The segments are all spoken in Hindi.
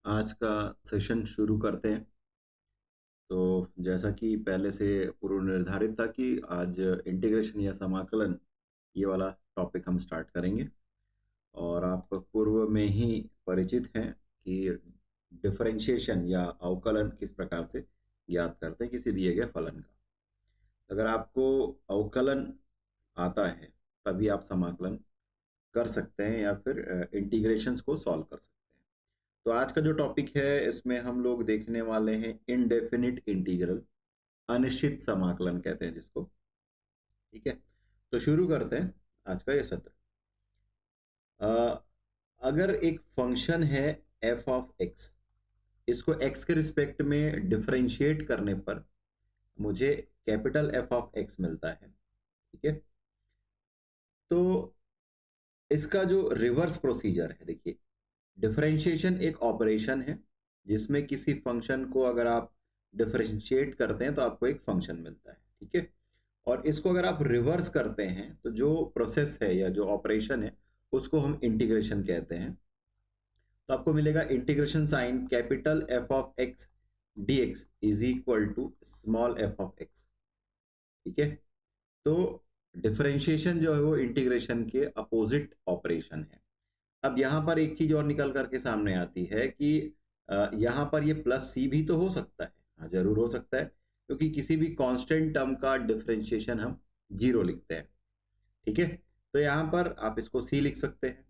आज का सेशन शुरू करते हैं। तो जैसा कि पहले से पूर्व निर्धारित था कि आज इंटीग्रेशन या समाकलन ये वाला टॉपिक हम स्टार्ट करेंगे और आप पूर्व में ही परिचित हैं कि डिफरेंशिएशन या अवकलन किस प्रकार से ज्ञात करते हैं किसी दिए गए फलन का। अगर आपको अवकलन आता है तभी आप समाकलन कर सकते हैं या फिर इंटीग्रेशंस को सॉल्व कर सकते हैं। तो आज का जो टॉपिक है इसमें हम लोग देखने वाले हैं इनडेफिनिट इंटीग्रल, अनिश्चित समाकलन कहते हैं जिसको। ठीक है, तो शुरू करते हैं आज का ये सत्र। अ, अगर एक फंक्शन है एफ ऑफ एक्स, इसको एक्स के रिस्पेक्ट में डिफरेंशिएट करने पर मुझे कैपिटल एफ ऑफ एक्स मिलता है। ठीक है, तो इसका जो रिवर्स प्रोसीजर है, देखिए डिफरेंशिएशन एक ऑपरेशन है जिसमें किसी फंक्शन को अगर आप डिफरेंशिएट करते हैं तो आपको एक फंक्शन मिलता है। ठीक है, और इसको अगर आप रिवर्स करते हैं तो जो प्रोसेस है या जो ऑपरेशन है उसको हम इंटीग्रेशन कहते हैं। तो आपको मिलेगा integration sign capital F of X D X is equal to small F of X. ठीक है, तो डिफरेंशिएशन जो है वो इंटीग्रेशन के अपोजिट ऑपरेशन है। अब यहाँ पर एक चीज और निकल करके सामने आती है कि यहाँ पर ये प्लस सी भी तो हो सकता है। हाँ, जरूर हो सकता है, क्योंकि किसी भी कांस्टेंट टर्म का डिफरेंशिएशन हम जीरो लिखते हैं। ठीक है, तो यहाँ पर आप इसको सी लिख सकते हैं।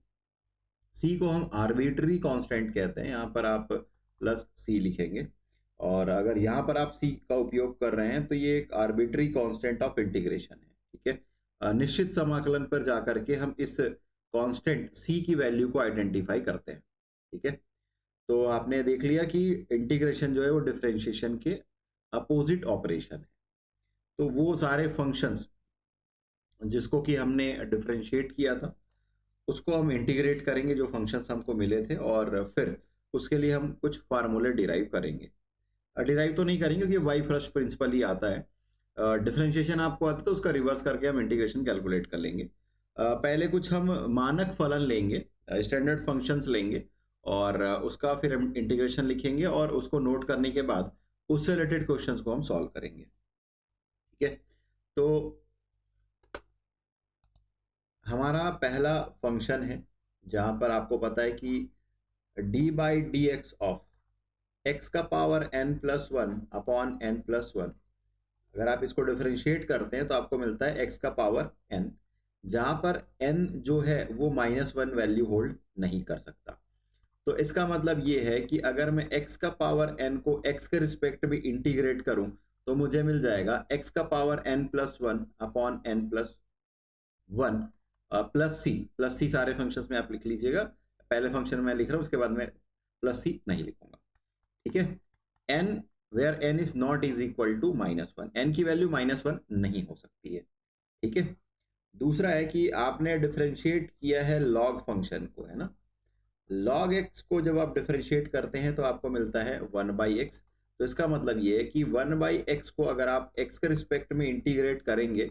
सी को हम आर्बिट्री कांस्टेंट कहते हैं, यहाँ पर आप प्लस सी लिखेंगे। और अगर यहाँ पर आप सी का उपयोग कर रहे हैं तो ये एक आर्बिट्री कांस्टेंट ऑफ इंटीग्रेशन है। ठीक है, निश्चित समाकलन पर जाकर के हम इस कांस्टेंट सी की वैल्यू को आइडेंटिफाई करते हैं। ठीक है, तो आपने देख लिया कि इंटीग्रेशन जो है वो डिफरेंशिएशन के अपोजिट ऑपरेशन है। तो वो सारे फंक्शंस जिसको कि हमने डिफरेंशिएट किया था उसको हम इंटीग्रेट करेंगे, जो फंक्शंस हमको मिले थे, और फिर उसके लिए हम कुछ फार्मूले डिराइव करेंगे। डिराइव तो नहीं करेंगे क्योंकि वाई फर्स्ट प्रिंसिपल ही आता है। डिफरेंशिएशन आपको आता है तो उसका रिवर्स करके हम इंटीग्रेशन कैलकुलेट कर लेंगे। पहले कुछ हम मानक फलन लेंगे, स्टैंडर्ड फंक्शंस लेंगे, और उसका फिर हम इंटीग्रेशन लिखेंगे और उसको नोट करने के बाद उससे रिलेटेड क्वेश्चंस को हम सॉल्व करेंगे। ठीक है, तो हमारा पहला फंक्शन है जहां पर आपको पता है कि D by D X of X का power N plus one upon N plus one, अगर आप इसको डिफरेंशिएट करते हैं तो आपको मिलता है एक्स का पावर एन, जहां पर एन जो है वो माइनस वन वैल्यू होल्ड नहीं कर सकता। तो इसका मतलब ये है कि अगर मैं x का पावर n को x के रिस्पेक्ट में इंटीग्रेट करूं तो मुझे मिल जाएगा x का power n plus one upon N plus one plus C सारे फंक्शंस में आप लिख लीजिएगा। पहले फंक्शन में लिख रहा हूं, उसके बाद में प्लस सी नहीं लिखूंगा। ठीक है, n where n is not is equal to minus one, N की वैल्यू माइनस वन नहीं हो सकती है। ठीक है, दूसरा है कि आपने डिफरेंशिएट किया है लॉग फंक्शन को, है ना। लॉग एक्स को जब आप डिफरेंशिएट करते हैं तो आपको मिलता है वन बाई एक्स। तो इसका मतलब ये है कि वन बाई एक्स को अगर आप एक्स के रिस्पेक्ट में इंटीग्रेट करेंगे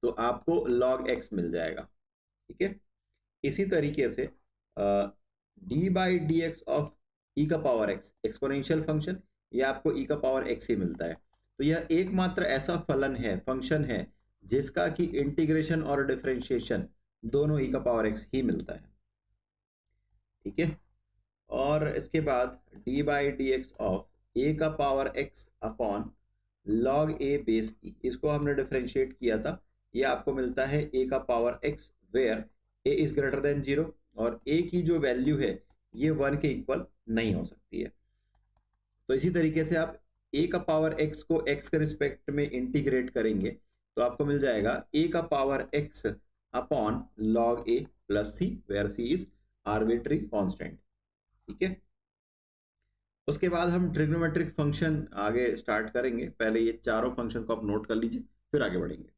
तो आपको लॉग एक्स मिल जाएगा। ठीक है, इसी तरीके से D by D X of E का पावर एक्स एक्सपोनेंशियल फंक्शन, ये आपको ई का पावर एक्स ही मिलता है। तो यह एकमात्र ऐसा फलन है, फंक्शन है, जिसका कि इंटीग्रेशन और डिफरेंशिएशन दोनों ई का पावर एक्स ही मिलता है। ठीक है, और इसके बाद D by D X of A का power x upon log A base E, इसको हमने डिफरेंशिएट किया था, ये आपको मिलता है ए का power X where A is greater than zero, और ए की जो वैल्यू है ये वन के इक्वल नहीं हो सकती है। तो इसी तरीके से आप ए का पावर एक्स को एक्स के रिस्पेक्ट में इंटीग्रेट करेंगे तो आपको मिल जाएगा ए का power x upon log A plus C where C is arbitrary constant. ठीक है, उसके बाद हम ट्रिग्नोमेट्रिक फंक्शन आगे स्टार्ट करेंगे। पहले ये चारों फंक्शन को आप नोट कर लीजिए, फिर आगे बढ़ेंगे।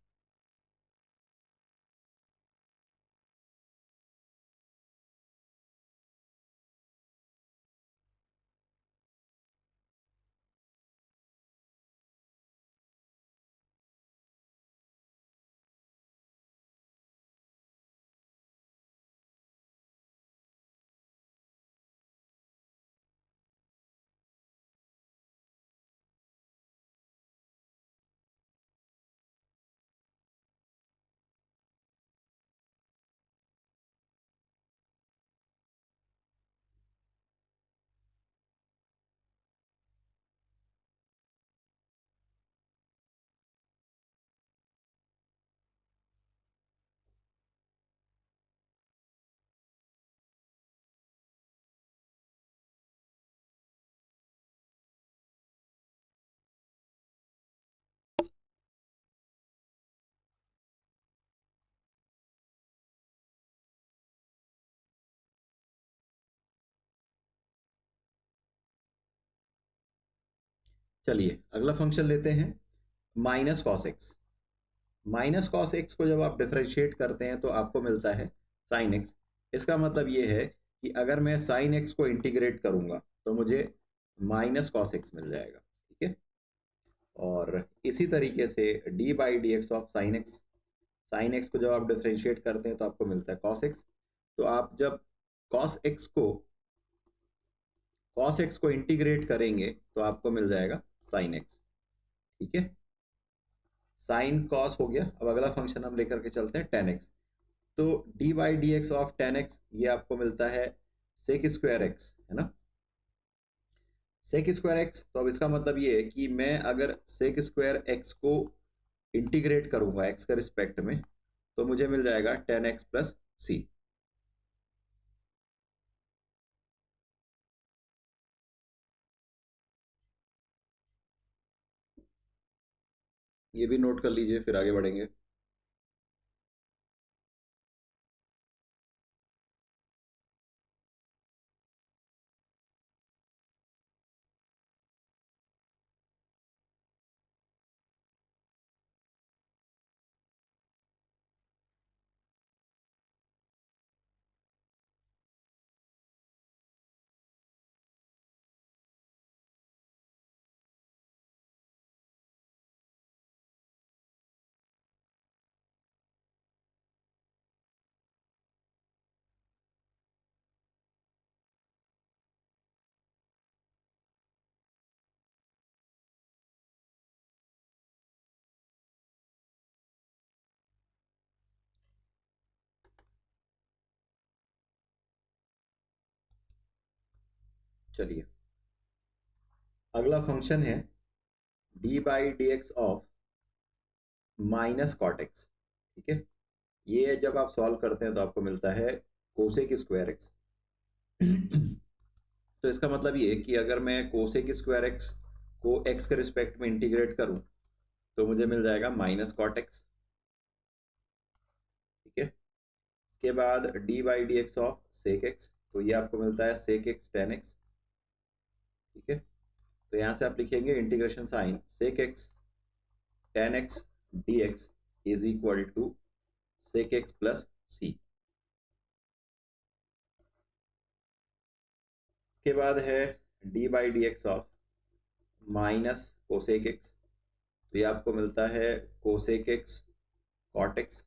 चलिए अगला फंक्शन लेते हैं, minus cos x. Minus cos x को जब आप डिफरेंशिएट करते हैं तो आपको मिलता है साइन एक्स। इसका मतलब ये है कि अगर मैं साइन एक्स को इंटीग्रेट करूंगा तो मुझे माइनस कॉस एक्स मिल जाएगा, ठीक है। और इसी तरीके से D by D X of sine x, sine x को जब आप डिफरेंशिएट करते हैं तो आपको मिलता है कॉस एक्स। तो आप जब कॉस एक्स को इंटीग्रेट करेंगे तो आपको मिल जाएगा साइन एक्स, ठीक है। साइन कॉस हो गया। अब अगला फंक्शन हम लेकर के चलते हैं टेन एक्स। तो D by D X of ten X ये आपको मिलता है सेक स्क्वायर एक्स, है ना। सेक स्क्वायर एक्स, तो अब इसका मतलब ये है कि मैं अगर सेक स्क्वायर एक्स को इंटीग्रेट करूंगा एक्स के रिस्पेक्ट में तो मुझे मिल जाएगा टेन एक्स प्लस सी। ये भी नोट कर लीजिए, फिर आगे बढ़ेंगे। चलिए अगला फंक्शन है D by D X of minus cot X, ठीक है। ये जब आप सॉल्व करते हैं तो आपको मिलता है कोसेक स्क्वायर एक्स। तो इसका मतलब ये है कि अगर मैं कोसेक स्क्वायर एक्स को एक्स के रिस्पेक्ट में इंटीग्रेट करूं तो मुझे मिल जाएगा माइनस कॉट एक्स, ठीक है। इसके बाद D by D X of sec X, तो ये आपको मिलता है सेक एक्स टेन एक्स, ठीक है। तो यहाँ से आप लिखेंगे integration sine sec X tan x D X is equal to sec x plus C. इसके बाद है D by D X of minus cosec X, तो ये आपको मिलता है कोसेक एक्स कॉट एक्स।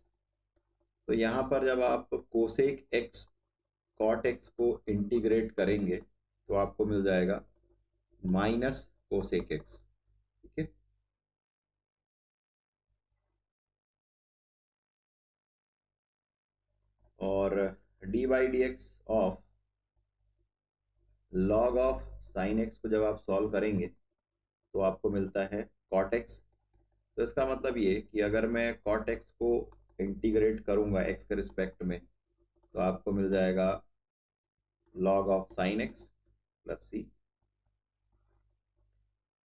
तो यहाँ पर जब आप कोसेक एक्स कॉट एक्स को इंटीग्रेट करेंगे तो आपको मिल जाएगा माइनस कोसेक एक्स, ठीक है। और D by D X of log of sine x को जब आप सॉल्व करेंगे तो आपको मिलता है कॉट एक्स। तो इसका मतलब ये कि अगर मैं कॉट एक्स को इंटीग्रेट करूंगा एक्स के रिस्पेक्ट में तो आपको मिल जाएगा log of sine X plus सी,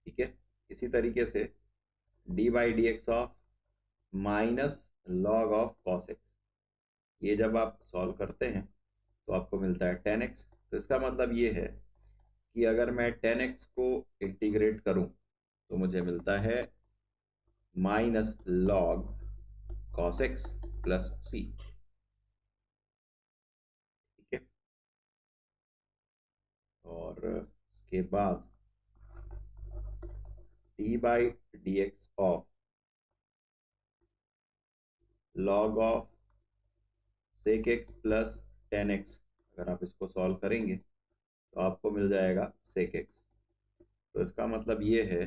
ठीक है। इसी तरीके से D by D X of minus log of cos X, ये जब आप सॉल्व करते हैं तो आपको मिलता है टेन एक्स। तो इसका मतलब ये है कि अगर मैं टेन एक्स को इंटीग्रेट करूं तो मुझे मिलता है minus log cos X plus सी, ठीक है। और इसके बाद D by D X of log of sec x plus tan X, अगर आप इसको सॉल्व करेंगे तो आपको मिल जाएगा सेक एक्स। तो इसका मतलब ये है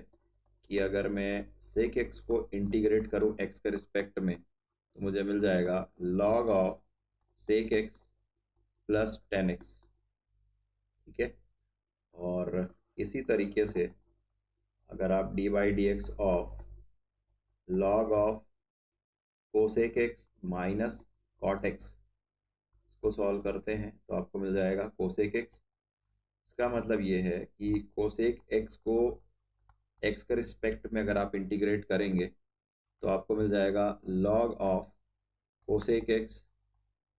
कि अगर मैं सेक एक्स को इंटीग्रेट करूं एक्स के रिस्पेक्ट में तो मुझे मिल जाएगा log of sec x plus tan X, ठीक है। और इसी तरीके से अगर आप D by D X of log of cosec X minus cot X इसको सॉल्व करते हैं तो आपको मिल जाएगा कोसेक एक्स। इसका मतलब ये है कि कोसेक एक्स को एक्स के रिस्पेक्ट में अगर आप इंटीग्रेट करेंगे तो आपको मिल जाएगा log of cosec X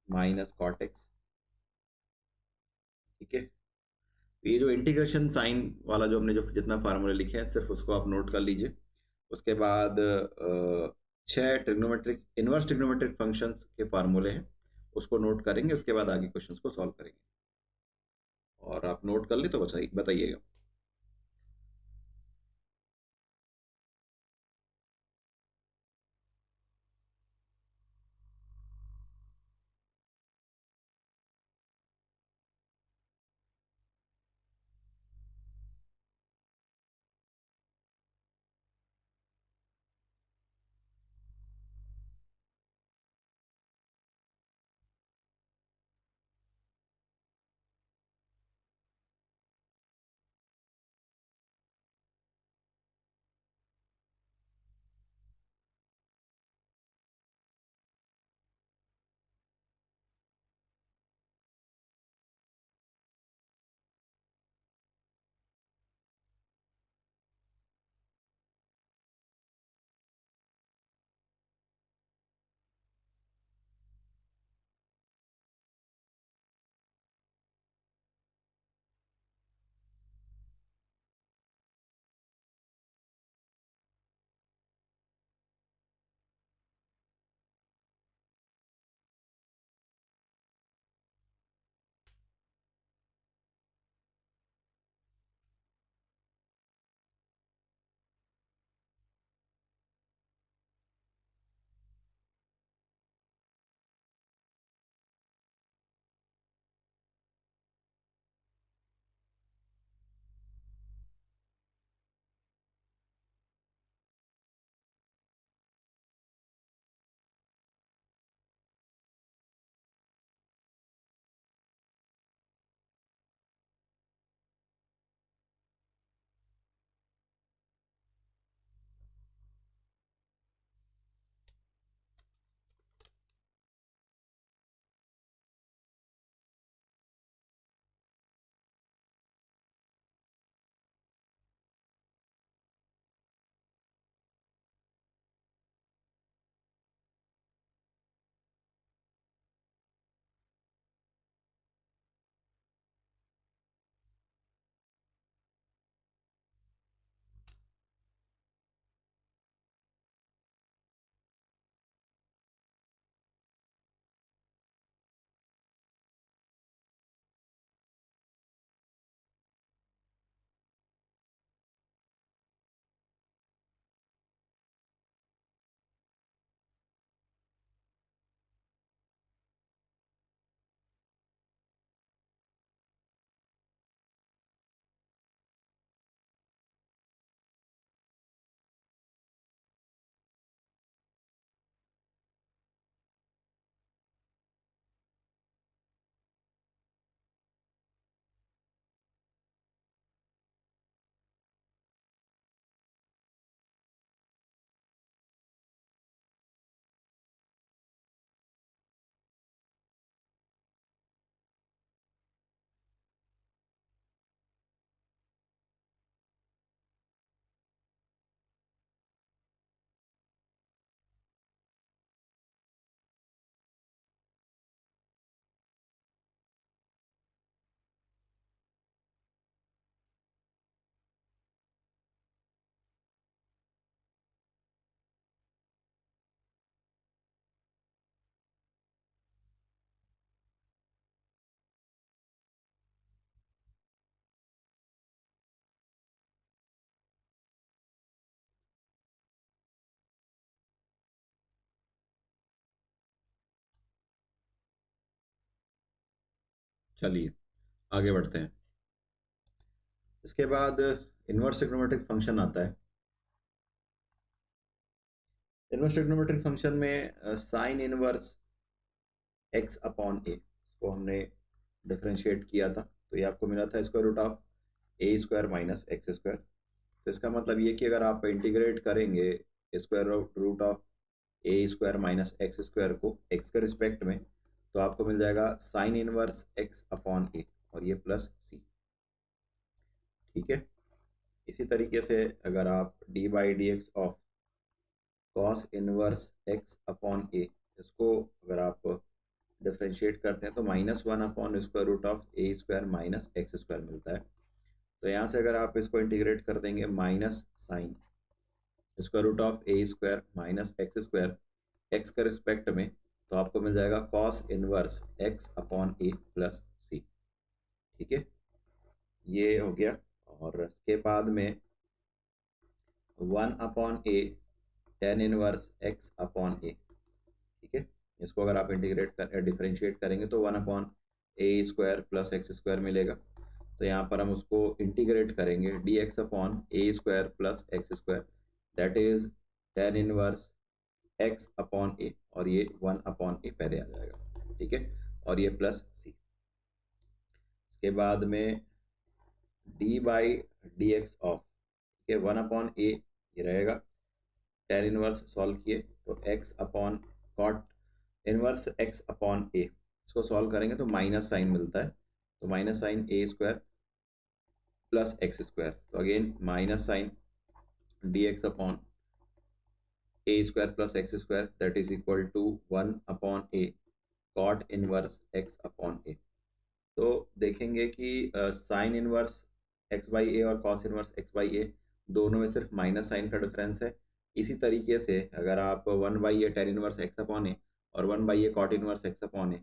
minus cot X, ठीक है। ये जो इंटीग्रेशन साइन वाला जो हमने जो जितना फार्मूले लिखे हैं सिर्फ उसको आप नोट कर लीजिए। उसके बाद 6 ट्रिग्नोमेट्रिक इनवर्स ट्रिग्नोमेट्रिक फंक्शंस के फार्मूले हैं, उसको नोट करेंगे, उसके बाद आगे क्वेश्चंस को सॉल्व करेंगे। और आप नोट कर ले तो बताइएगा। चलिए आगे बढ़ते हैं। इसके बाद इनवर्स ट्रिग्नोमेट्रिक फंक्शन आता है। इनवर्स ट्रिग्नोमेट्रिक फंक्शन में साइन इनवर्स एक्स अपॉन ए को हमने डिफरेंशिएट किया था, तो ये आपको मिला था square root of A square minus X square. तो इसका मतलब ये कि अगर आप इंटीग्रेट करेंगे square root of A square minus X square को एक्स के रिस्पेक्ट में, तो आपको मिल जाएगा साइन इनवर्स एक्स अपॉन ए और ये प्लस सी। ठीक है। इसी तरीके से अगर आप D by D X of cos inverse x upon ए, इसको अगर आप डिफ्रेंशिएट करते हैं तो -1 upon square root of A square minus X square मिलता है। तो यहाँ से अगर आप इसको इंटीग्रेट कर देंगे minus sign square root of A square minus X square X के रिस्पेक्ट में, तो आपको मिल जाएगा कॉस इनवर्स एक्स अपॉन ए प्लस सी। ठीक है, ये हो गया। और इसके बाद में 1/a tan inverse x upon A. ठीक है, इसको अगर आप इंटीग्रेट कर डिफरेंशिएट करेंगे तो 1/a² प्लस एक्स स्क्वायर मिलेगा। तो यहाँ पर हम उसको इंटीग्रेट करेंगे dx upon a² plus x square, that is tan inverse x upon ए, और ये 1/a पहले आ जाएगा। ठीक है, और ये प्लस सी। इसके बाद में D by D X of, ठीक है, 1/a ये रहेगा। टेन इनवर्स सॉल्व किए तो x upon cot inverse x upon ए, इसको सॉल्व करेंगे तो माइनस साइन मिलता है, तो minus sine a square plus x square, तो again minus sine d x upon a square plus x square, that is equal to 1/a cot inverse x upon a. तो देखेंगे कि sine inverse x by a और cos inverse x by a दोनों में सिर्फ माइनस साइन का डिफरेंस है। इसी तरीके से अगर आप 1/a tan inverse x upon ए और 1/a cot inverse x upon ए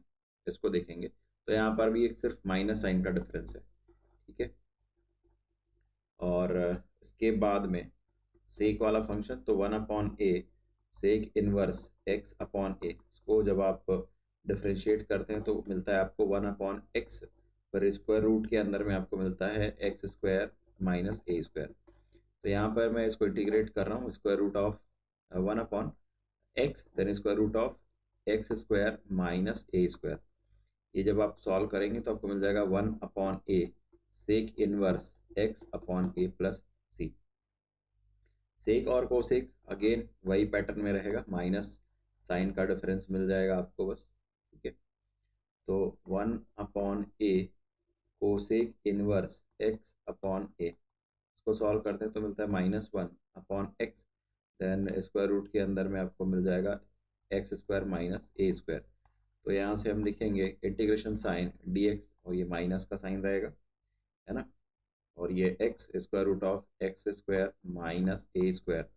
इसको देखेंगे तो यहाँ पर भी एक सिर्फ माइनस साइन का डिफरेंस है। ठीक है, और इसके बाद में सेक वाला फंक्शन, तो 1/a sec inverse x upon ए, इसको जब आप डिफ्रेंशिएट करते हैं तो मिलता है आपको 1/x, पर स्क्वायर रूट के अंदर में आपको मिलता है एक्स स्क्वायर माइनस ए स्क्वायर। तो यहाँ पर मैं इसको इंटीग्रेट कर रहा हूँ square root of 1/x then square root of x square minus A square. ये जब आप सॉल्व करेंगे तो आपको मिल जाएगा 1/a sec inverse x upon ए प्लस सी। सेक और कोसेक अगेन वही पैटर्न में रहेगा, माइनस साइन का डिफरेंस मिल जाएगा आपको बस। ठीक है, तो 1/a cosec inverse x upon ए, इसको सॉल्व करते हैं तो मिलता है -1/x, देन स्क्वायर रूट के अंदर में आपको मिल जाएगा एक्स स्क्वायर माइनस ए स्क्वायर। तो यहाँ से हम लिखेंगे इंटीग्रेशन साइन dx, और ये माइनस का साइन रहेगा, है ना, और ये x square root of x square minus A square,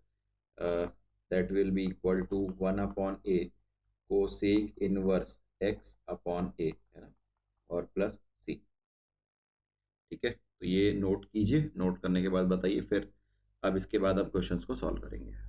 that will be equal to 1/a cosec inverse x upon a, है ना, और प्लस सी। ठीक है, तो ये नोट कीजिए, नोट करने के बाद बताइए फिर। अब इसके बाद हम क्वेश्चंस को सॉल्व करेंगे।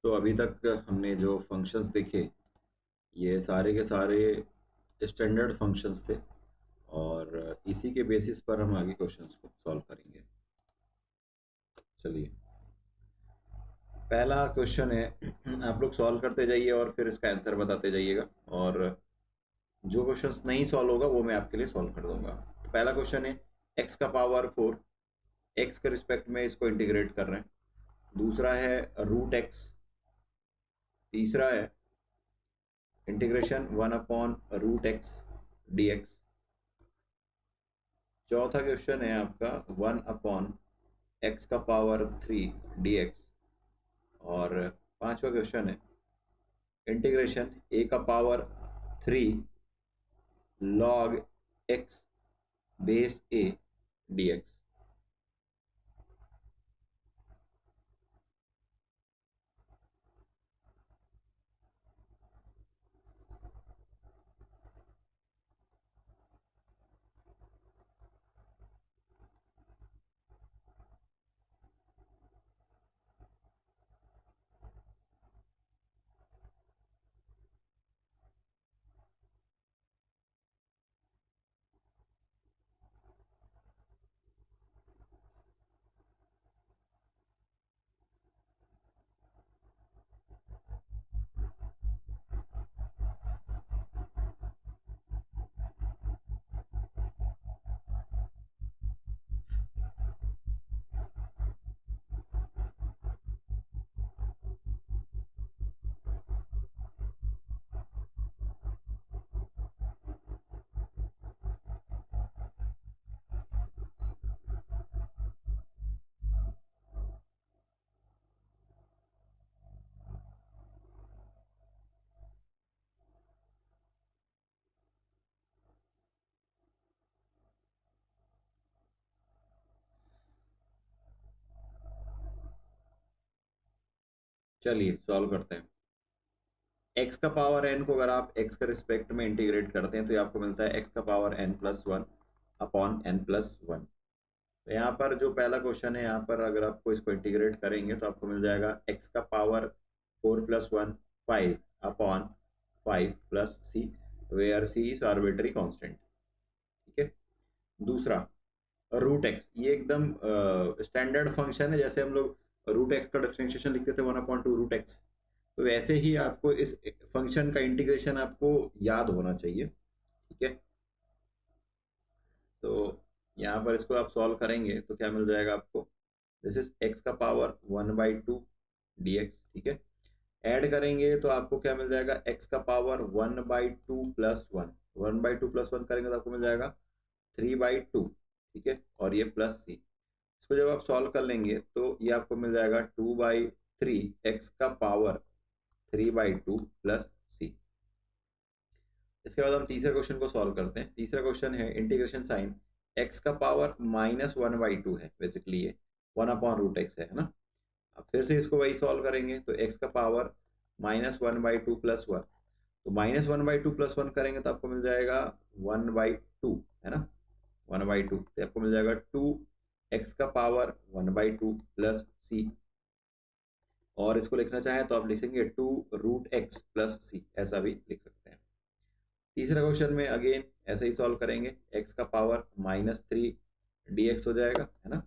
तो अभी तक हमने जो फंक्शंस देखे ये सारे के सारे स्टैंडर्ड फंक्शंस थे और इसी के बेसिस पर हम आगे क्वेश्चंस को सॉल्व करेंगे। चलिए, पहला क्वेश्चन है, आप लोग सॉल्व करते जाइए और फिर इसका आंसर बताते जाइएगा, और जो क्वेश्चंस नहीं सॉल्व होगा वो मैं आपके लिए सॉल्व कर दूंगा। तो पहला क्वेश्चन है x का पावर 4, x के रिस्पेक्ट में इसको इंटीग्रेट कर रहे हैं। दूसरा है रूट x। तीसरा है इंटीग्रेशन 1/√x dx। चौथा क्वेश्चन है आपका 1/x का पावर 3 dx। और पांचवा क्वेश्चन है इंटीग्रेशन a का power 3 log x base a dx। चलिए सॉल्व करते हैं। x का पावर n को अगर आप x के रिस्पेक्ट में इंटीग्रेट करते हैं तो ये आपको मिलता है x का पावर n+1/n+1। तो यहाँ पर जो पहला क्वेश्चन है, यहाँ पर अगर आपको इसको इंटीग्रेट करेंगे तो आपको मिल जाएगा x का power 4+1 5/5 + c, where c is arbitrary constant. ठीक है। दूसरा रूट एक्स, ये एकदम स्टैंडर्ड फंक्शन है। जैसे हम लोग रूट एक्स का डिफरेंशिएशन लिखते थे 1/2√x, तो वैसे ही आपको इस फंक्शन का इंटीग्रेशन आपको याद होना चाहिए। ठीक है। तो यहाँ पर इसको आप सॉल्व करेंगे तो क्या मिल जाएगा आपको, दिस इज x का पावर 1/2 dx। ठीक है। ऐड करेंगे तो आपको क्या मिल जाएगा, x का पावर 1/2 + 1, 1/2 + 1 करेंगे तो आपको मिल जाएगा 3/2। ठीक है। और ये प्लस c, इसको जब आप सॉल्व कर लेंगे तो ये आपको मिल जाएगा 2/3 x का पावर 3/2 + c। इसके बाद हम तीसरे क्वेश्चन को सॉल्व करते हैं। तीसरा क्वेश्चन है इंटीग्रेशन साइन x का पावर -1/2 है, बेसिकली ये 1/√x है ना। अब फिर से इसको वही सॉल्व करेंगे तो x का पावर -1/2 + 1, तो -1/2 + 1 करेंगे तो आपको मिल जाएगा 1/2 है ना, 1/2, तो आपको मिल जाएगा 2x का पावर 1/2 + c। और इसको लिखना चाहें तो आप लिखेंगे 2√x + c, ऐसा भी लिख सकते हैं। तीसरा क्वेश्चन में अगेन ऐसे ही सॉल्व करेंगे, x का पावर -3 dx हो जाएगा है ना।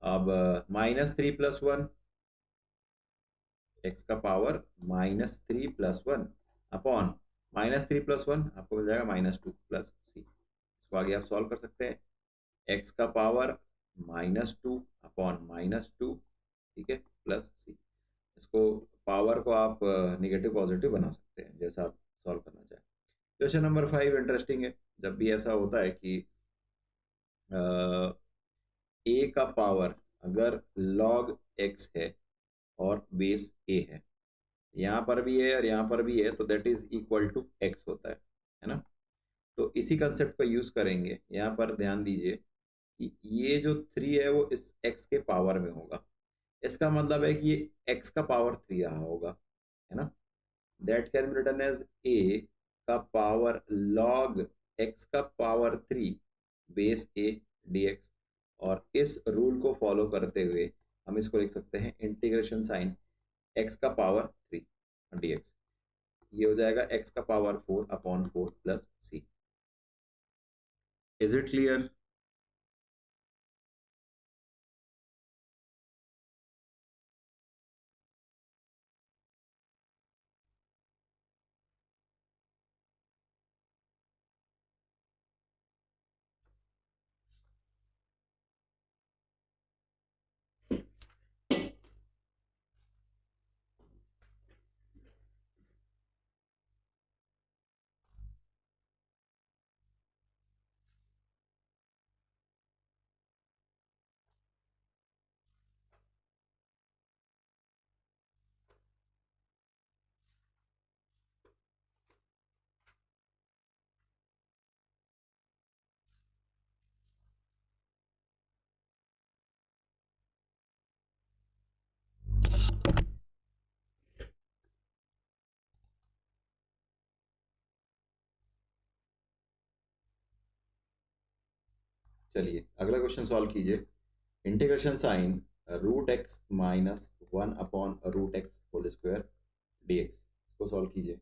अब -3 + 1, x का पावर -3 + 1 अपॉन -3 + 1 आपको मिल जाएगा -2 + c। इसको आगे आप सॉल्व कर सकते हैं, x का पावर -2 अपॉन -2, ठीक है, प्लस c। इसको पावर को आप निगेटिव पॉजिटिव बना सकते हैं, जैसा आप सॉल्व करना चाहें। क्वेश्चन नंबर 5 इंटरेस्टिंग है। जब भी ऐसा होता है कि a का पावर अगर log x है और बेस a है, यहाँ पर भी है और यहाँ पर भी है, तो that is equal to x होता है ना। तो इसी कंसेप्ट को यूज करेंगे। यहाँ पर ध्यान दीजिए कि ये जो 3 है वो इस x के पावर में होगा, इसका मतलब है कि ये x का पावर 3 रहा होगा, है ना। That can be written as a का पावर log x का पावर 3 बेस a dx। और इस रूल को फॉलो करते हुए हम इसको लिख सकते हैं इंटीग्रेशन साइन एक्स का पावर 3 dx, ये हो जाएगा एक्स का power 4/4 plus C. Is it clear? चलिए अगला क्वेश्चन सॉल्व कीजिए। Integration sign √x - 1/√x² dx, इसको सॉल्व कीजिए।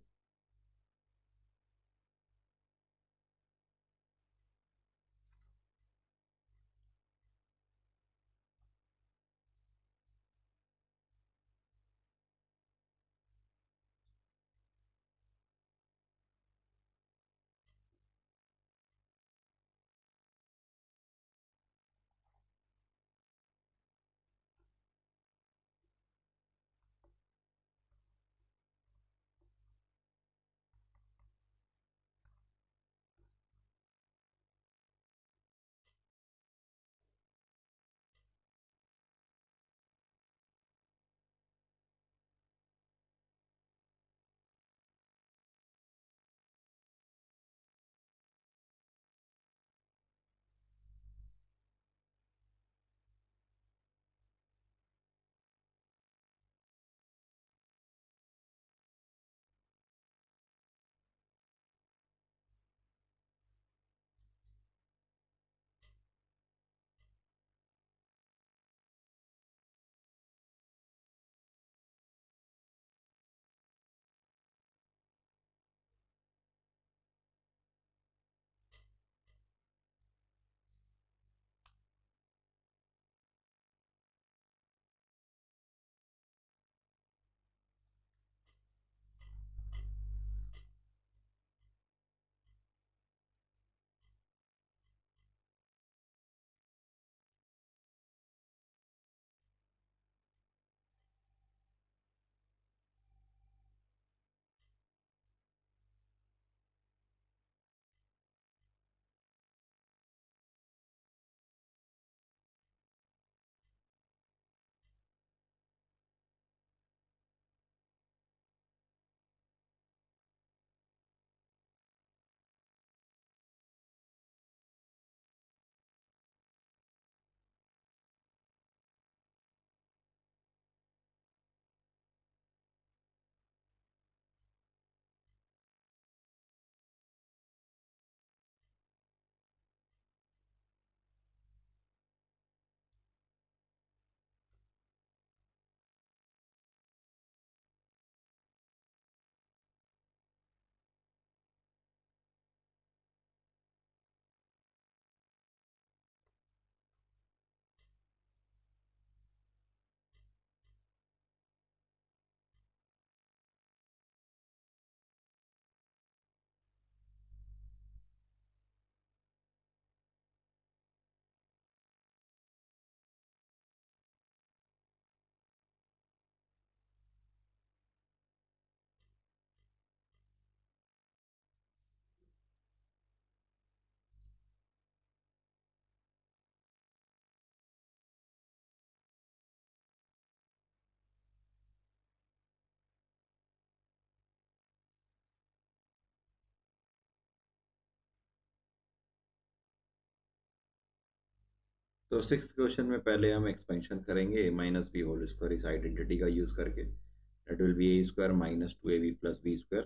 तो सिक्स्थ क्वेश्चन में पहले हम एक्सपेंशन करेंगे a - b² इस आइडेंटिटी का यूज़ करके, that will B a² - 2ab + b²,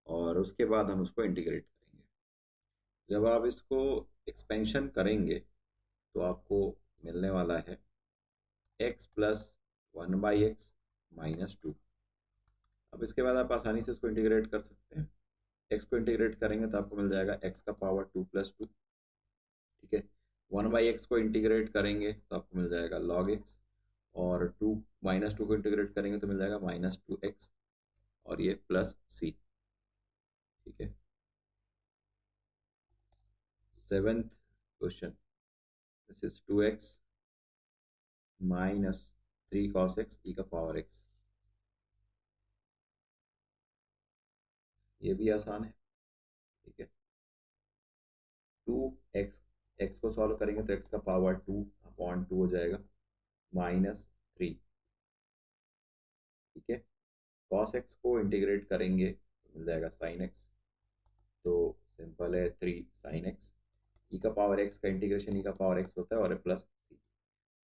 और उसके बाद हम उसको इंटीग्रेट करेंगे। जब आप इसको एक्सपेंशन करेंगे तो आपको मिलने वाला है x + 1/x -2। अब इसके बाद आप आसानी से इसको इंटीग्रेट कर सकते हैं। एक्स को इंटीग्रेट करेंगे तो आपको मिल जाएगा एक्स का पावर 2+2। ठीक है, 1/x को इंटीग्रेट करेंगे तो आपको मिल जाएगा log x, और -2 को इंटीग्रेट करेंगे तो मिल जाएगा -2x, और ये प्लस c। ठीक है, seventh question, this is 2x minus 3 cos x e का पावर x। ये भी आसान है। ठीक है, 2x, x को सॉल्व करेंगे तो x का पावर 2/2 हो जाएगा, -3। ठीक है, cos x को इंटीग्रेट करेंगे तो मिल जाएगा sin x, तो सिंपल है 3 sin x। ई का पावर एक्स का इंटीग्रेशन ई का पावर एक्स होता है, और प्लस सी।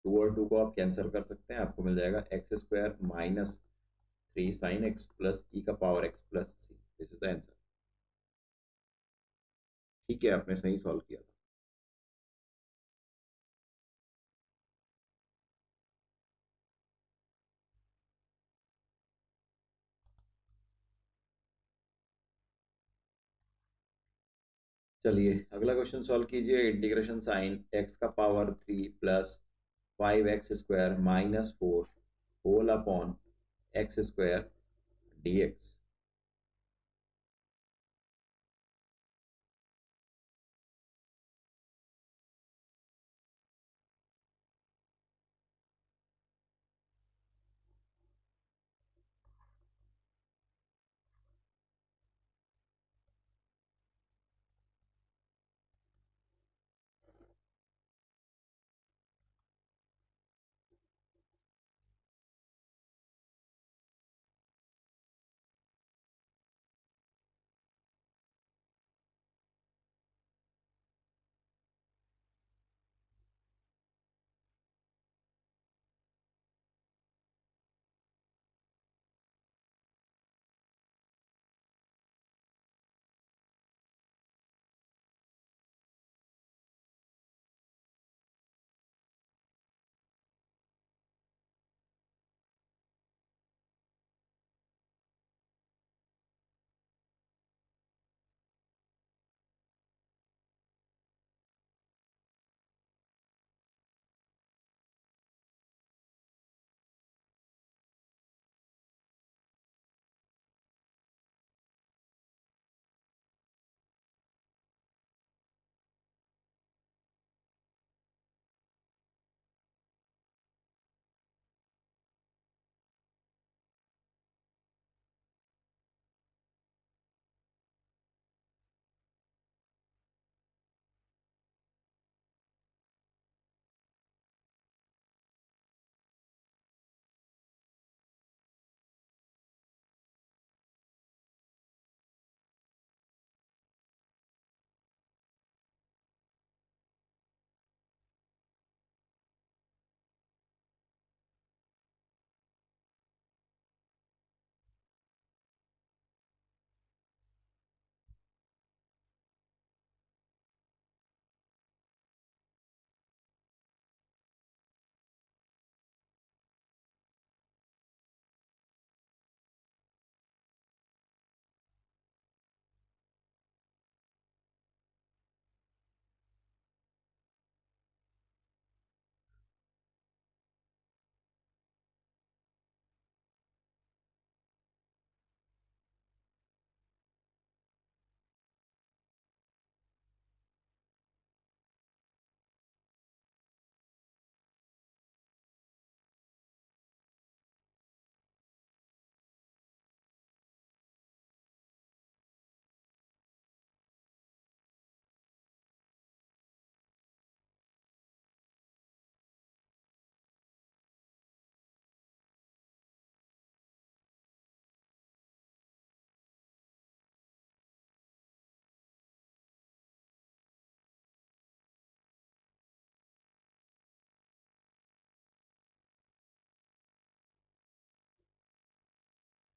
2 और 2 को आप कैंसिल कर सकते हैं, आपको मिल जाएगा x² minus 3 sin x plus e का power x plus c. This is the answer. ठीक है, आपने सही सॉल्व किया था। चलिए अगला क्वेश्चन सॉल्व कीजिए। इंटीग्रेशन साइन एक्स का power 3 plus 5x² -4 whole upon x² dx।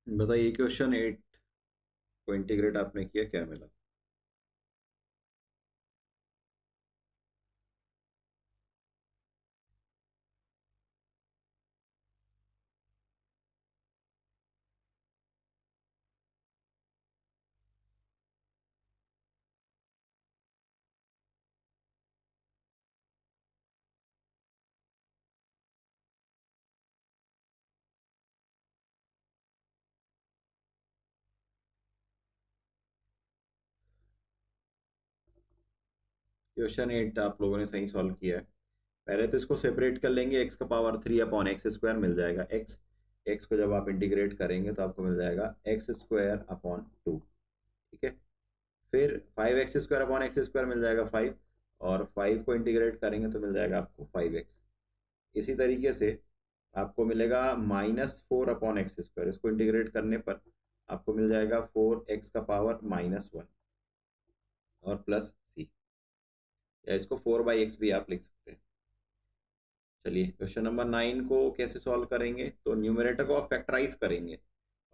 बताइए क्वेश्चन 8 को इंटीग्रेट आपने किया, क्या मिला? क्वेश्चन 8 आप लोगों ने सही सॉल्व किया है। पहले तो इसको सेपरेट कर लेंगे, एक्स का पावर 3 अपॉन एक्स स्क्वायर मिल जाएगा। एक्स एक्स को जब आप इंटीग्रेट करेंगे तो आपको मिल जाएगा एक्स स्क्वायर अपॉन 2। ठीक है, फिर 5x² अपॉन एक्स स्क्वायर मिल जाएगा 5, और 5 को इंटीग्रेट करेंगे तो मिल जाएगा आपको 5x। इसी तरीके से आपको मिलेगा -4 अपॉन एक्स स्क्वायर, इसको इंटीग्रेट करने पर आपको मिल जाएगा 4x का पावर -1 और प्लस सी, या इसको 4/x भी आप लिख सकते हैं। चलिए क्वेश्चन नंबर 9 को कैसे सॉल्व करेंगे, तो न्यूमरेटर को आप फैक्टराइज करेंगे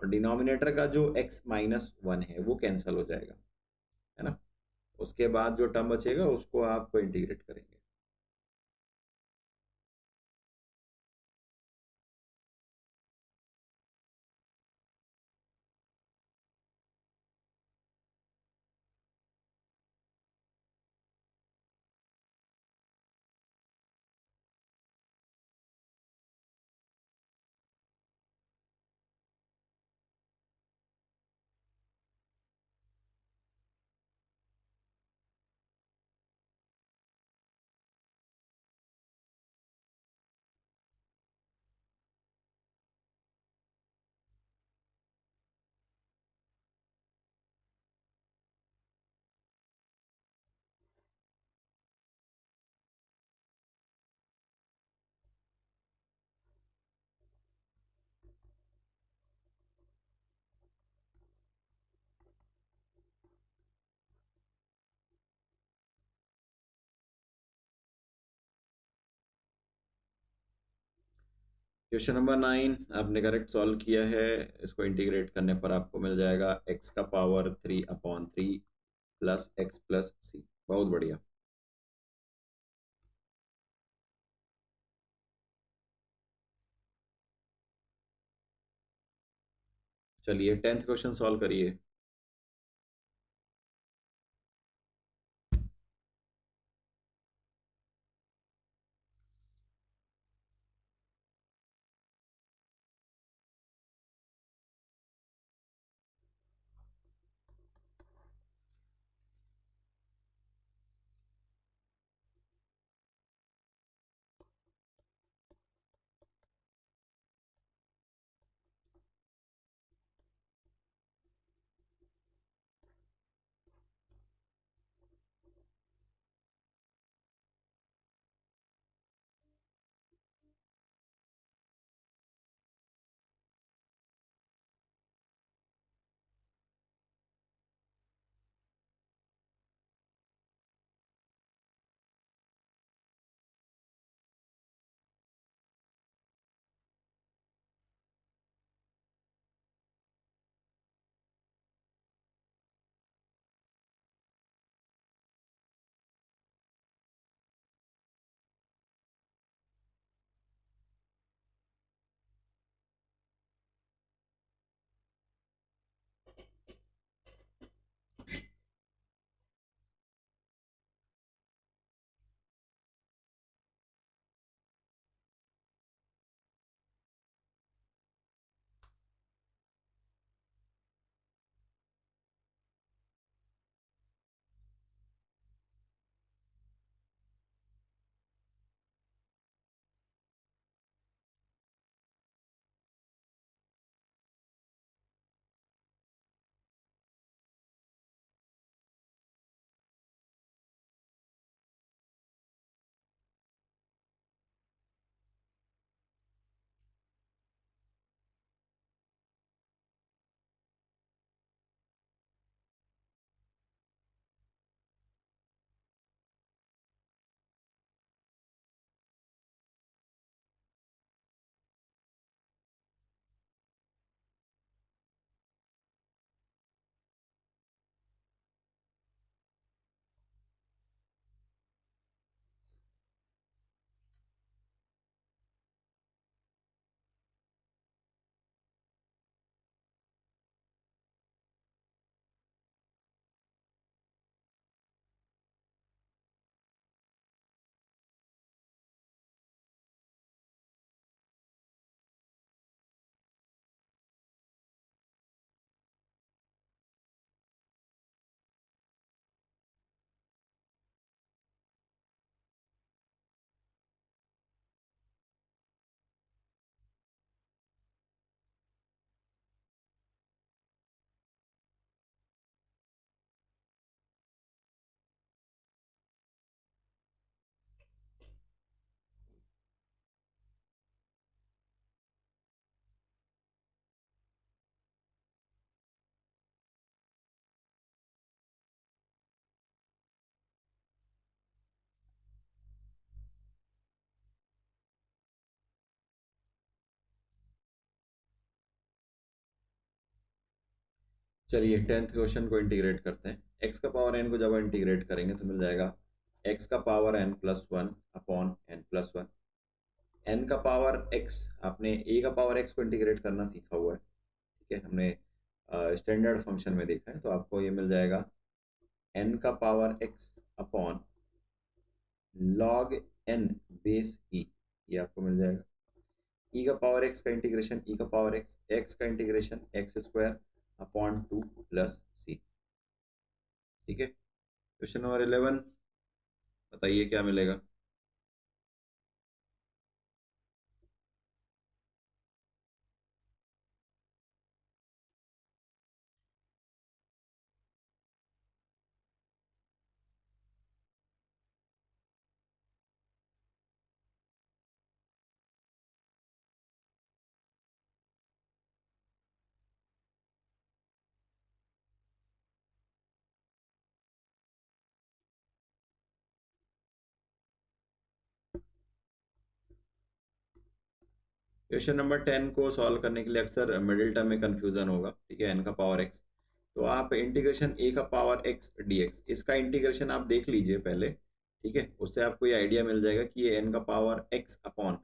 और डिनोमिनेटर का जो x-1 है वो कैंसिल हो जाएगा, है ना। उसके बाद जो टर्म बचेगा उसको आप इंटीग्रेट करेंगे। क्वेश्चन नंबर 9 आपने करेक्ट सॉल्व किया है। इसको इंटीग्रेट करने पर आपको मिल जाएगा x का power 3/3 plus x plus c. बहुत बढ़िया। चलिए 10th क्वेश्चन सॉल्व करिए। चलिए 10th क्वेश्चन को इंटीग्रेट करते हैं। एक्स का पावर एन को जब इंटीग्रेट करेंगे तो मिल जाएगा एक्स का power N plus one upon N plus one. N का पावर एक्स, आपने ए का पावर एक्स को इंटीग्रेट करना सीखा हुआ है, ठीक है, हमने स्टैंडर्ड फंक्शन में देखा है। तो आपको ये मिल जाएगा एन का power x upon log n base e, ये आपको मिल जाएगा। ई का पावर एक्स का इंटीग्रेशन ई का पावर एक्स, एक्स का integration x square upon two plus सी, ठीक है। क्वेश्चन नंबर 11, बताइए क्या मिलेगा। क्वेश्चन नंबर 10 को सॉल्व करने के लिए अक्सर मिडिल टर्म में कंफ्यूजन होगा, ठीक है, एन का पावर एक्स। तो आप इंटीग्रेशन ए का पावर एक्स डी एक्स, इसका इंटीग्रेशन आप देख लीजिए पहले, ठीक है, उससे आपको ये आइडिया मिल जाएगा कि ये एन का power x upon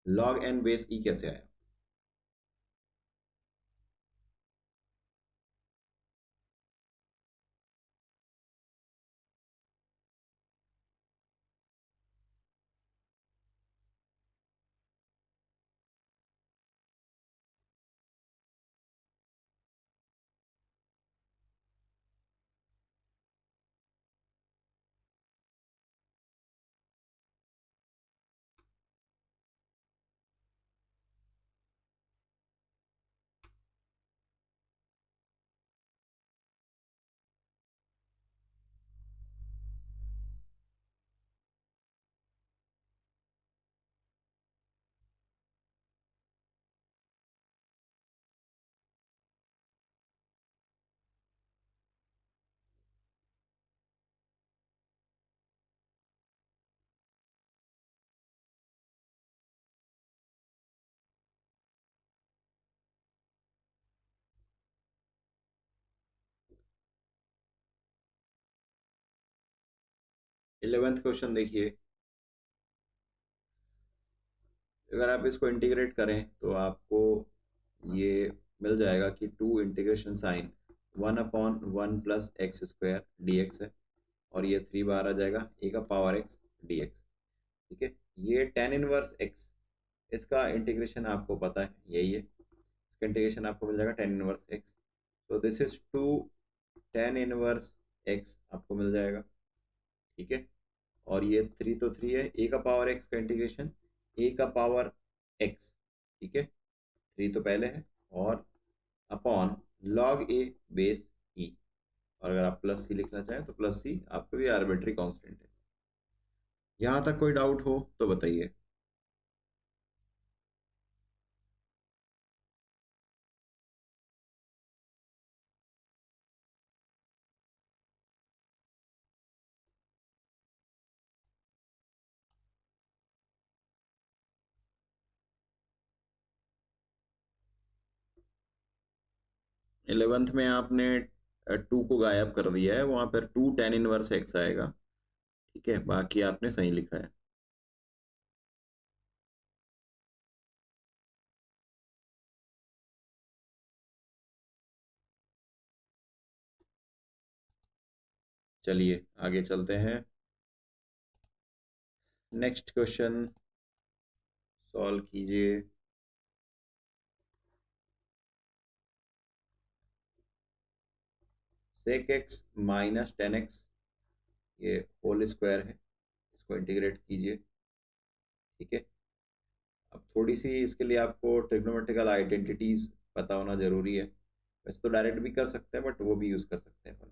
log n base e कैसे आया। इलेवेंथ क्वेश्चन देखिए, अगर आप इसको इंटीग्रेट करें तो आपको ये मिल जाएगा कि two integration sign one upon one plus x square D x है, और ये थ्री बार आ जाएगा ए का पावर एक्स डी एक्स, ठीक है। ये टेन इनवर्स एक्स, इसका इंटीग्रेशन आपको पता है यही है, इसका इंटीग्रेशन आपको मिल जाएगा टेन इनवर्स एक्स। तो this is two tan inverse X आपको मिल जाएगा, ठीक है। और ये थ्री तो थ्री है, ए का पावर एक्स का इंटीग्रेशन ए का पावर एक्स, ठीक है, थ्री तो पहले है, और अपॉन लॉग ए बेस ई। और अगर आप प्लस सी लिखना चाहें तो प्लस सी, आपको भी आर्बिट्री कांस्टेंट है। यहाँ तक कोई डाउट हो तो बताइए। 11th में आपने टू को गायब कर दिया है, वहां पर टू टेन इनवर्स एक्स आएगा, ठीक है, बाकी आपने सही लिखा है। चलिए आगे चलते हैं। नेक्स्ट क्वेश्चन सॉल्व कीजिए। Sec x minus tan X, ये होल स्क्वायर है, इसको इंटीग्रेट कीजिए, ठीक है। अब थोड़ी सी इसके लिए आपको ट्रिग्नोमेट्रिकल आइडेंटिटीज पता होना जरूरी है, वैसे तो डायरेक्ट भी कर सकते हैं बट वो भी यूज कर सकते हैं अपन।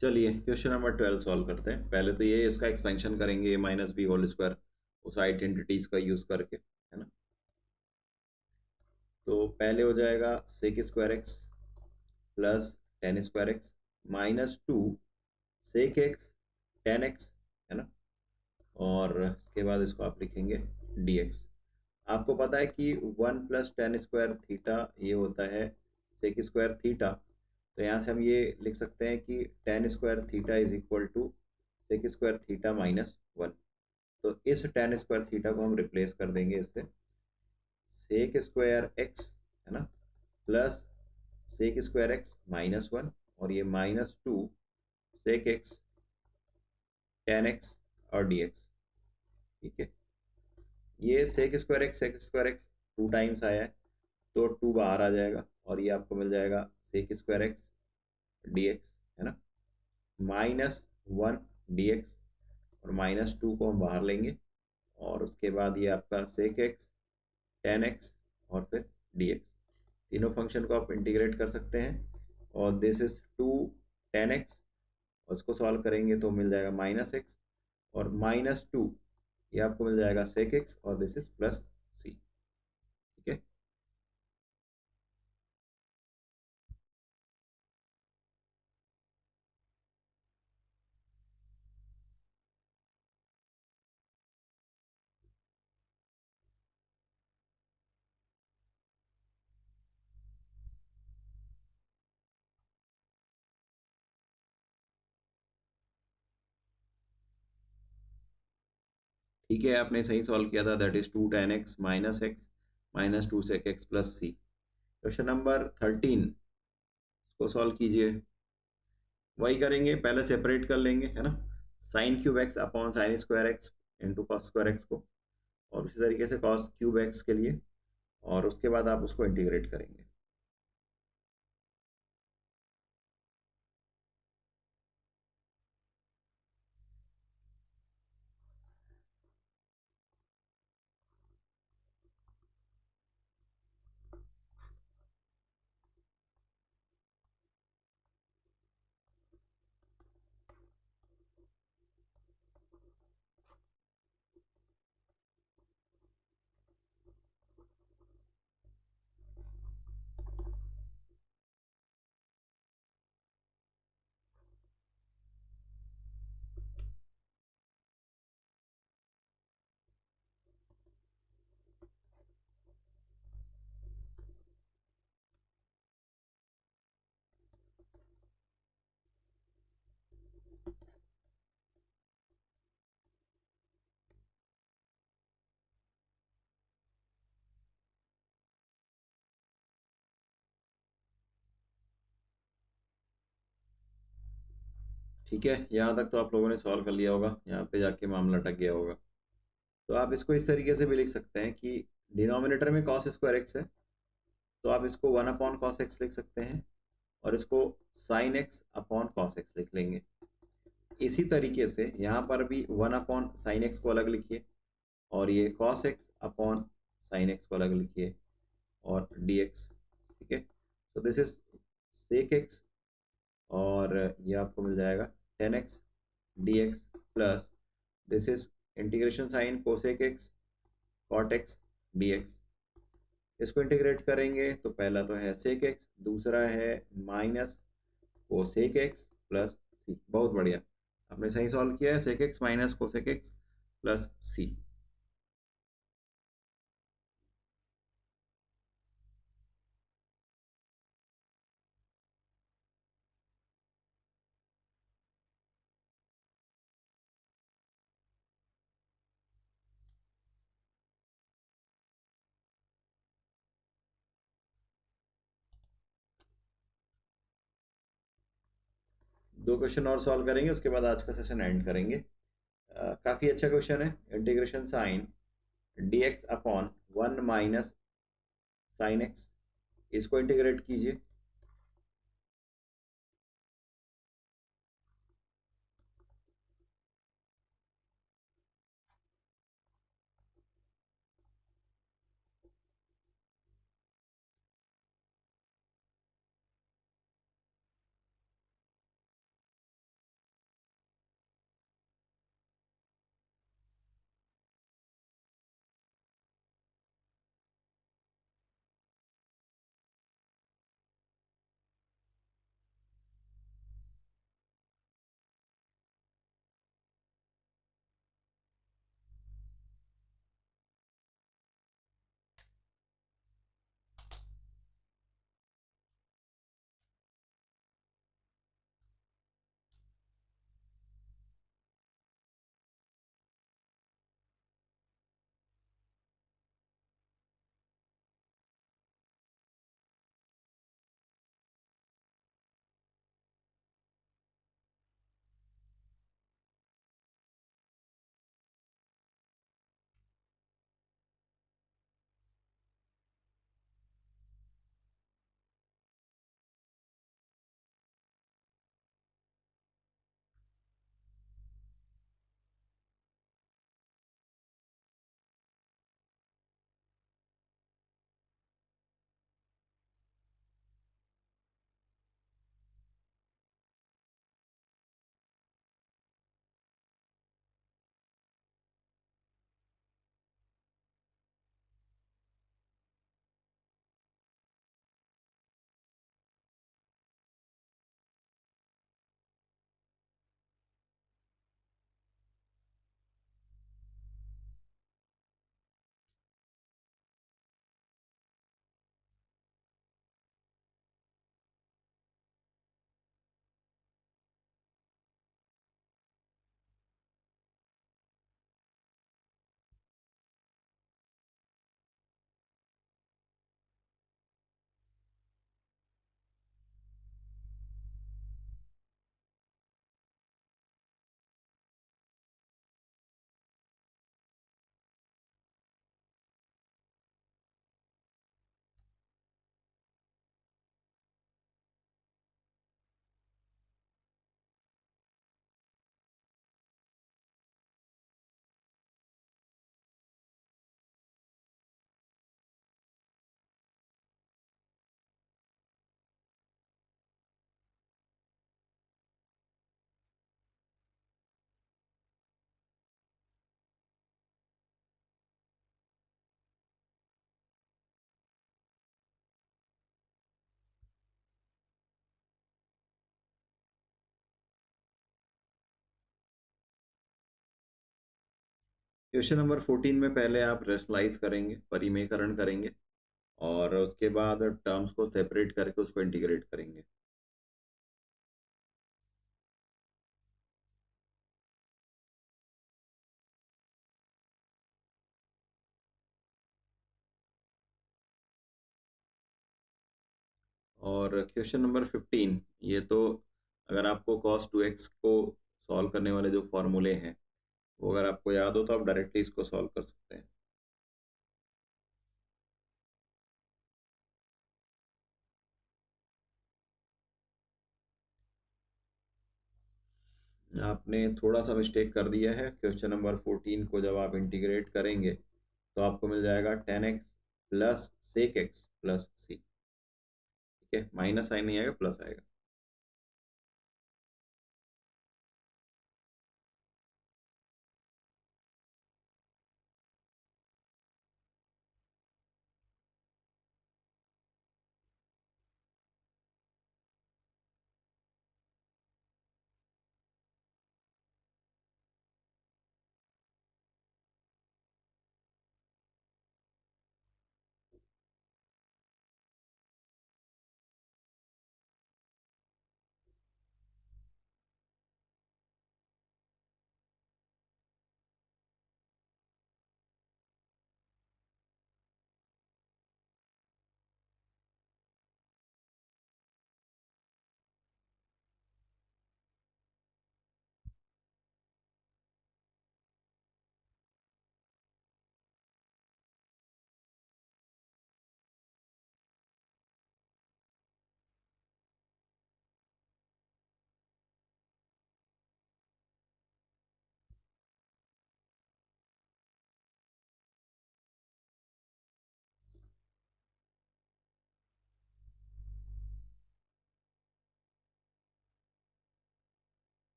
चलिए क्वेश्चन नंबर 12 सॉल्व करते हैं। पहले तो ये इसका एक्सपेंशन करेंगे माइनस बी होल स्क्वायर उस आइडेंटिटीज का यूज करके, है ना। तो पहले हो जाएगा sec square X plus tan square X minus two sec X tan X, है ना। और इसके बाद इसको आप लिखेंगे डी एक्स। आपको पता है कि one plus tan square theta ये होता है सेक स्क्वायर थीटा। तो यहाँ से हम ये लिख सकते हैं कि tan square theta is equal to sec square theta minus one. तो इस टेन स्क्वायर थीटा को हम रिप्लेस कर देंगे इससे सेक स्क्वायर एक्स, है ना, plus sec square X minus one, और ये minus two sec X tan X और डी एक्स। ठीक है, ये sec square X two times आया है तो टू बाहर आ जाएगा और ये आपको मिल जाएगा sec square x D x, है ना, माइनस वन डी एक्स, और माइनस टू को हम बाहर लेंगे और उसके बाद ये आपका सेक एक्स टेन एक्स और फिर डी एक्स। तीनों फंक्शन को आप इंटीग्रेट कर सकते हैं और this is two tan x, उसको सॉल्व करेंगे तो मिल जाएगा माइनस एक्स और माइनस टू, ये आपको मिल जाएगा सेक एक्स और दिस इज प्लस सी। ठीक है, ठीक है, आपने सही सॉल्व किया था। That is two tan x minus two sec x plus c. Question number 13 इसको सॉल्व कीजिए। वही करेंगे, पहले सेपरेट कर लेंगे, है ना, sine cube x upon sine square x into cos square x को, और उसी तरीके से कॉस क्यूब एक्स के लिए, और उसके बाद आप उसको इंटीग्रेट करेंगे। ठीक है, यहाँ तक तो आप लोगों ने सॉल्व कर लिया होगा, यहाँ पे जाके मामला अटक गया होगा। तो आप इसको इस तरीके से भी लिख सकते हैं कि डिनोमिनेटर में कॉस स्क्वायर एक्स है तो आप इसको वन अपॉन कॉस एक्स लिख सकते हैं और इसको sine x upon cos x लिख लेंगे। इसी तरीके से यहाँ पर भी वन अपॉन साइन एक्स को अलग लिखिए और ये cos x upon sine x को अलग लिखिए और डी एक्स। ठीक है, तो दिस इज सेक एक्स और ये आपको मिल जाएगा ten x D x plus this is integration sine cosec x cot x D x. इसको इंटीग्रेट करेंगे तो पहला तो है सेक एक्स, दूसरा है minus cosec x plus c. बहुत बढ़िया, आपने सही सॉल्व किया है, sec x minus cosec x plus c. दो क्वेश्चन और सॉल्व करेंगे, उसके बाद आज का सेशन एंड करेंगे। काफ़ी अच्छा क्वेश्चन है। Integration sine d x upon one minus sine x, इसको इंटीग्रेट कीजिए। क्वेश्चन नंबर 14 में पहले आप रेशनलाइज करेंगे, परिमेयकरण करेंगे और उसके बाद टर्म्स को सेपरेट करके उसको इंटीग्रेट करेंगे। और क्वेश्चन नंबर 15, ये तो अगर आपको cos 2x को सॉल्व करने वाले जो फॉर्मूले हैं वो अगर आपको याद हो तो आप डायरेक्टली इसको सॉल्व कर सकते हैं। आपने थोड़ा सा मिस्टेक कर दिया है। क्वेश्चन नंबर 14 को जब आप इंटीग्रेट करेंगे तो आपको मिल जाएगा 10x plus sec x plus सी। ठीक है, माइनस साइन नहीं आएगा, प्लस आएगा।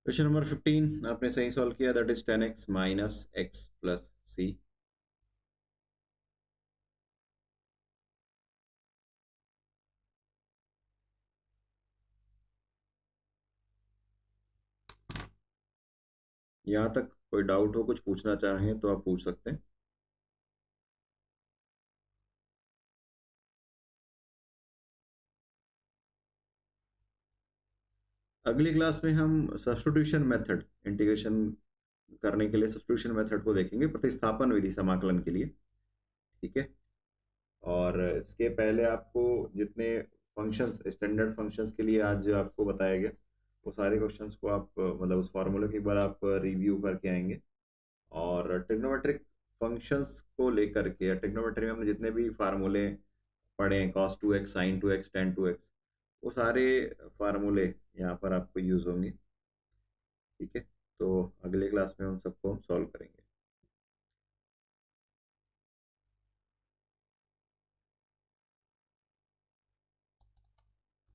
क्वेश्चन नंबर 15 आपने सही सॉल्व किया, that is 10x minus x plus c. यहाँ तक कोई डाउट हो, कुछ पूछना चाहें तो आप पूछ सकते हैं। अगली क्लास में हम सब्स्टिट्यूशन मेथड, इंटीग्रेशन करने के लिए सब्स्टिट्यूशन मेथड को देखेंगे, प्रतिस्थापन विधि समाकलन के लिए। ठीक है, और इसके पहले आपको जितने फंक्शंस, स्टैंडर्ड फंक्शंस के लिए आज आपको बताया गया, वो सारे क्वेश्चंस को आप मतलब उस फॉर्मूले के एक बार आप रिव्यू करके आएंगे। और ट्रिग्नोमेट्रिक फंक्शंस को लेकर के, ट्रिग्नोमेट्री में हमने जितने भी फार्मूले पढ़े हैं, cos 2x, sin 2x, tan 2x, वो सारे फार्मूले यहाँ पर आपको यूज होंगे। ठीक है, तो अगले क्लास में उन सबको हम सॉल्व करेंगे।